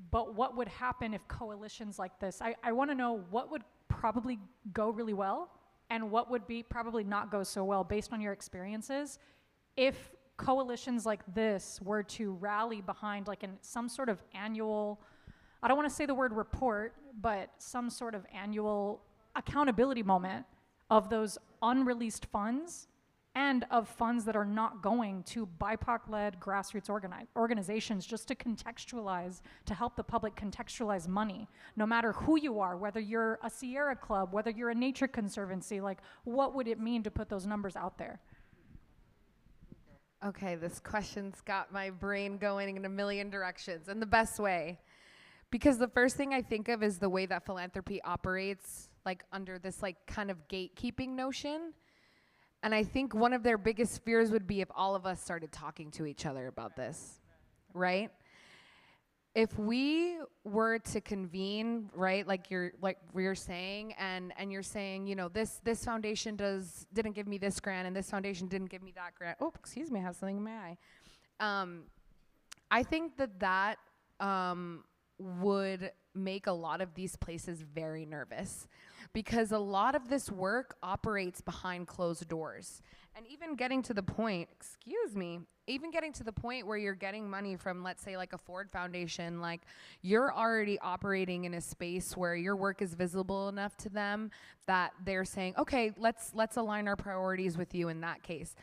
But what would happen if coalitions like this, I wanna know what would probably go really well and what would be probably not go so well based on your experiences if coalitions like this were to rally behind like some sort of annual, I don't want to say the word report, but some sort of annual accountability moment of those unreleased funds and of funds that are not going to BIPOC-led grassroots organizations, just to contextualize, to help the public contextualize money, no matter who you are, whether you're a Sierra Club, whether you're a nature conservancy, like what would it mean to put those numbers out there? Okay, this question's got my brain going in a million directions in the best way. Because the first thing I think of is the way that philanthropy operates, like under this like kind of gatekeeping notion. And I think one of their biggest fears would be if all of us started talking to each other about this, right? If we were to convene, right, like we're saying, and you're saying, you know, this foundation didn't give me this grant, and this foundation didn't give me that grant. Oh, excuse me, I have something in my eye. I think that would make a lot of these places very nervous, because a lot of this work operates behind closed doors. And even getting to the point, where you're getting money from, let's say, like a Ford Foundation, like you're already operating in a space where your work is visible enough to them that they're saying, okay, let's align our priorities with you in that case.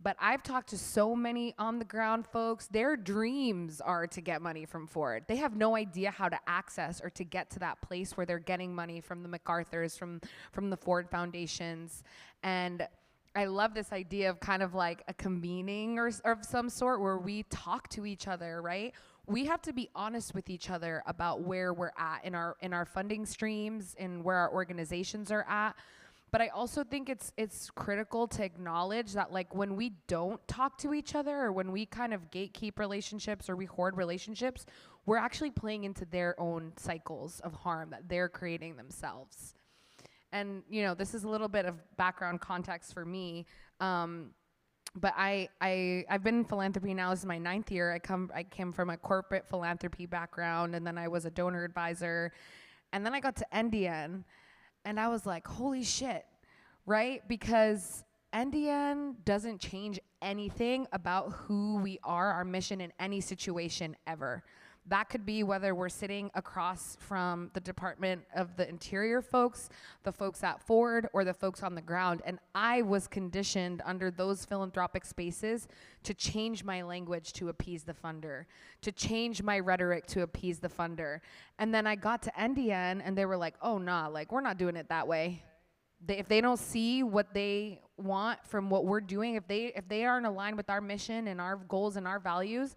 But I've talked to so many on the ground folks, their dreams are to get money from Ford. They have no idea how to access or to get to that place where they're getting money from the MacArthur's, from the Ford Foundations. And I love this idea of kind of like a convening or of some sort where we talk to each other, right? We have to be honest with each other about where we're at in our funding streams and where our organizations are at. But I also think it's critical to acknowledge that, like, when we don't talk to each other, or when we kind of gatekeep relationships or we hoard relationships, we're actually playing into their own cycles of harm that they're creating themselves. And, you know, this is a little bit of background context for me. But I've been in philanthropy now. This is my 9th year. I came from a corporate philanthropy background, and then I was a donor advisor. And then I got to NDN. And I was like, holy shit, right? Because NDN doesn't change anything about who we are, our mission in any situation ever. That could be whether we're sitting across from the Department of the Interior folks, the folks at Ford, or the folks on the ground. And I was conditioned under those philanthropic spaces to change my language to appease the funder, to change my rhetoric to appease the funder. And then I got to NDN and they were like, oh, nah, like we're not doing it that way. If they don't see what they want from what we're doing, if they aren't aligned with our mission and our goals and our values,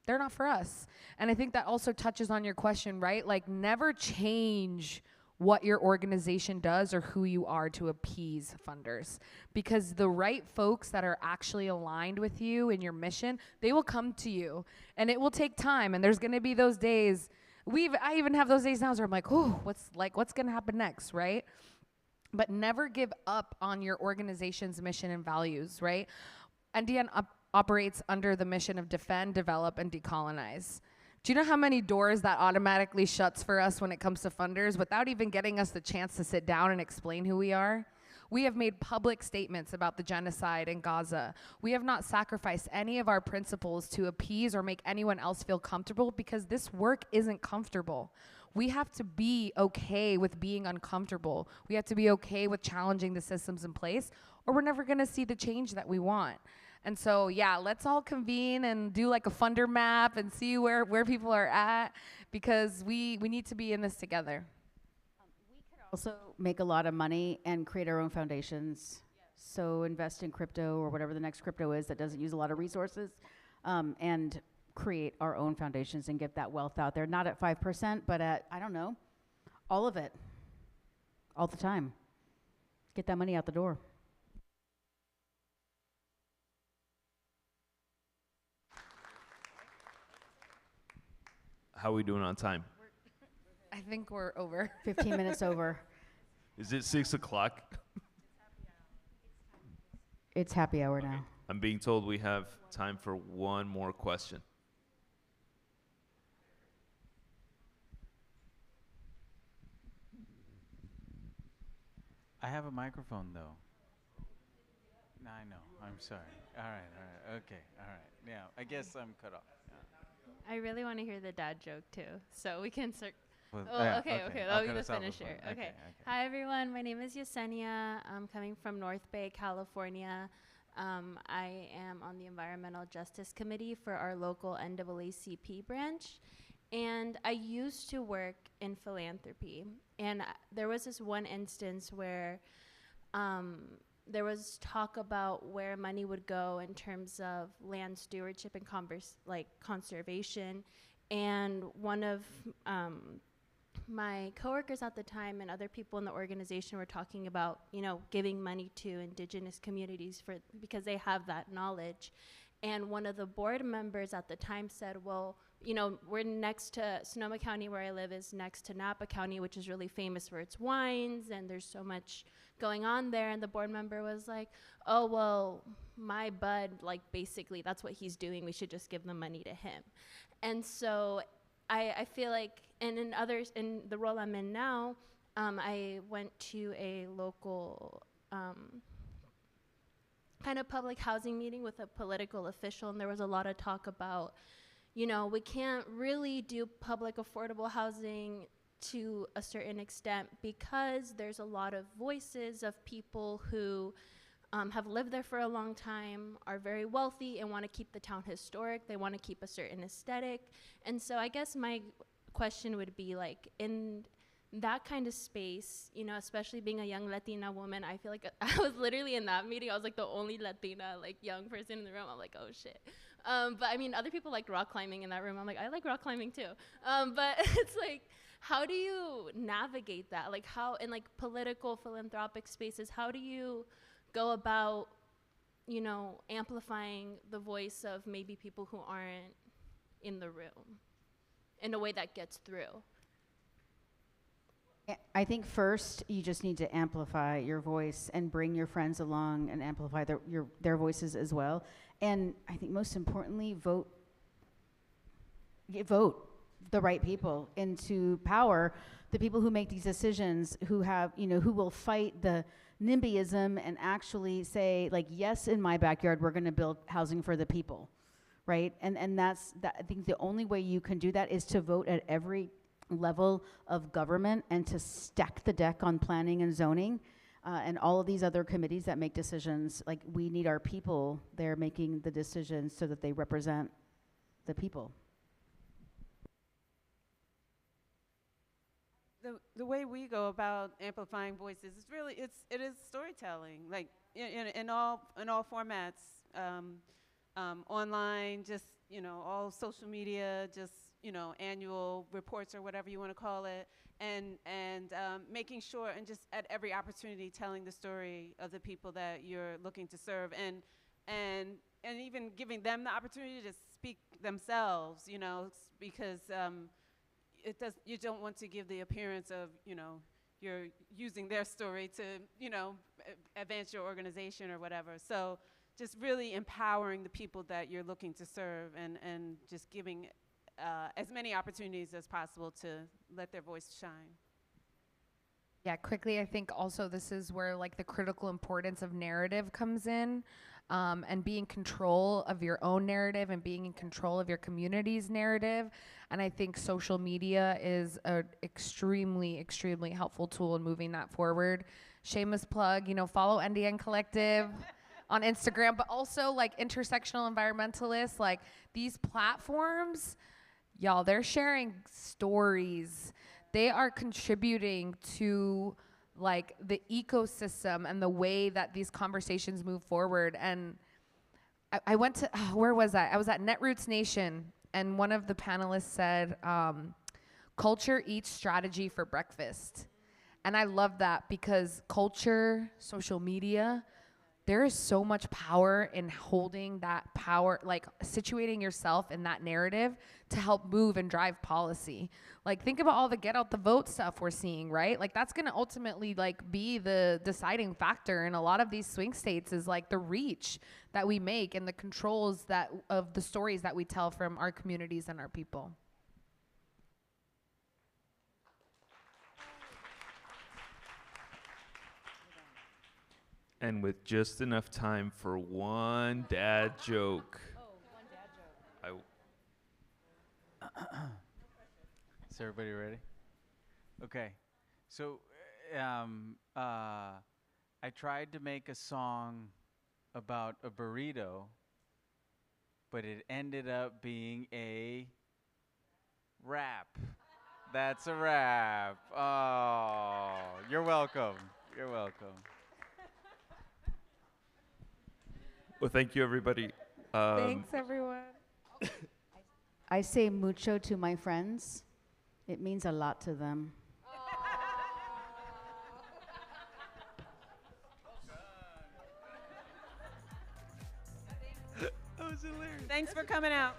they're not for us. And I think that also touches on your question, right? Like, never change what your organization does or who you are to appease funders. Because the right folks that are actually aligned with you and your mission, they will come to you. And it will take time. And there's gonna be those days, I even have those days now where I'm like, oh, what's gonna happen next, right? But never give up on your organization's mission and values, right? NDN operates under the mission of defend, develop, and decolonize. Do you know how many doors that automatically shuts for us when it comes to funders without even getting us the chance to sit down and explain who we are? We have made public statements about the genocide in Gaza. We have not sacrificed any of our principles to appease or make anyone else feel comfortable, because this work isn't comfortable. we have to be okay with being uncomfortable. We have to be okay with challenging the systems in place, or we're never gonna see the change that we want. And so, yeah, let's all convene and do like a funder map and see where people are at, because we need to be in this together. Also make a lot of money and create our own foundations. So invest in crypto or whatever the next crypto is that doesn't use a lot of resources, and create our own foundations and get that wealth out there. Not at 5%, but at, I don't know, all of it, all the time. Get that money out the door. How are we doing on time? I think we're over. 15 minutes over. Is it 6 o'clock? It's happy hour now. I'm being told we have time for one more question. I have a microphone, though. No, I know. I'm sorry. All right. Okay. All right. Yeah, I guess I'm cut off. Yeah. I really want to hear the dad joke too, so we can start. Well, Oh, yeah, okay. I'll That'll be cut the us off finisher. before. Okay. Hi, everyone. My name is Yesenia. I'm coming from North Bay, California. I am on the Environmental Justice Committee for our local NAACP branch. And I used to work in philanthropy. And there was this one instance where there was talk about where money would go in terms of land stewardship and conservation. And one of my coworkers at the time and other people in the organization were talking about, giving money to indigenous communities because they have that knowledge. And one of the board members at the time said, well, we're next to Sonoma County, where I live, is next to Napa County, which is really famous for its wines, and there's so much going on there. And the board member was like, oh, well, my bud, basically, that's what he's doing. We should just give the money to him. And so I feel like, and in the role I'm in now, I went to a local kind of public housing meeting with a political official, and there was a lot of talk about, we can't really do public affordable housing to a certain extent because there's a lot of voices of people who have lived there for a long time, are very wealthy, and want to keep the town historic. They want to keep a certain aesthetic. And so I guess my question would be, in that kind of space, especially being a young Latina woman, I feel like I was literally in that meeting. I was the only Latina, young person in the room. I'm like, oh shit. But I mean, other people liked rock climbing in that room. I'm like, I like rock climbing too. But it's how do you navigate that? How, in political, philanthropic spaces, how do you go about, amplifying the voice of maybe people who aren't in the room in a way that gets through? I think first you just need to amplify your voice and bring your friends along and amplify their voices as well. And I think most importantly, vote the right people into power, the people who make these decisions, who have, who will fight the NIMBYism and actually say, yes, in my backyard, we're going to build housing for the people, right? And that's that. I think the only way you can do that is to vote at every level of government and to stack the deck on planning and zoning, and all of these other committees that make decisions. We need our people there making the decisions so that they represent the people. The way we go about amplifying voices is really it is storytelling, in all formats, online, just all social media, just annual reports or whatever you want to call it, and making sure, and just at every opportunity telling the story of the people that you're looking to serve, and even giving them the opportunity to speak themselves, because you don't want to give the appearance of, you're using their story to, advance your organization or whatever. So just really empowering the people that you're looking to serve, and just giving as many opportunities as possible to let their voice shine. Yeah, quickly, I think also this is where the critical importance of narrative comes in. and be in control of your own narrative and being in control of your community's narrative. And I think social media is an extremely, extremely helpful tool in moving that forward. Shameless plug, follow NDN Collective on Instagram, but also like intersectional environmentalists, like these platforms, y'all, they're sharing stories. They are contributing to like the ecosystem and the way that these conversations move forward. And I went to, where was I? I was at Netroots Nation, and one of the panelists said, culture eats strategy for breakfast. And I love that because culture, social media, there is so much power in holding that power, like situating yourself in that narrative to help move and drive policy. Like think about all the get out the vote stuff we're seeing, right? Like that's gonna ultimately like be the deciding factor in a lot of these swing states is like the reach that we make and the controls that of the stories that we tell from our communities and our people. And with just enough time for one dad joke. Oh, one dad joke. Is everybody ready? Okay. So I tried to make a song about a burrito, but it ended up being a rap. That's a rap. Oh, you're welcome. You're welcome. Well, thank you, everybody. Thanks, everyone. I say mucho to my friends. It means a lot to them. That was hilarious. Thanks for coming out.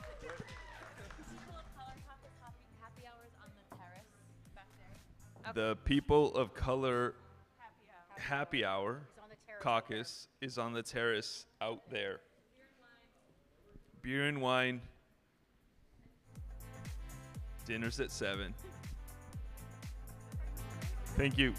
The People of Color Happy Hour Caucus is on the terrace out there. Beer and wine. Dinner's at 7. Thank you.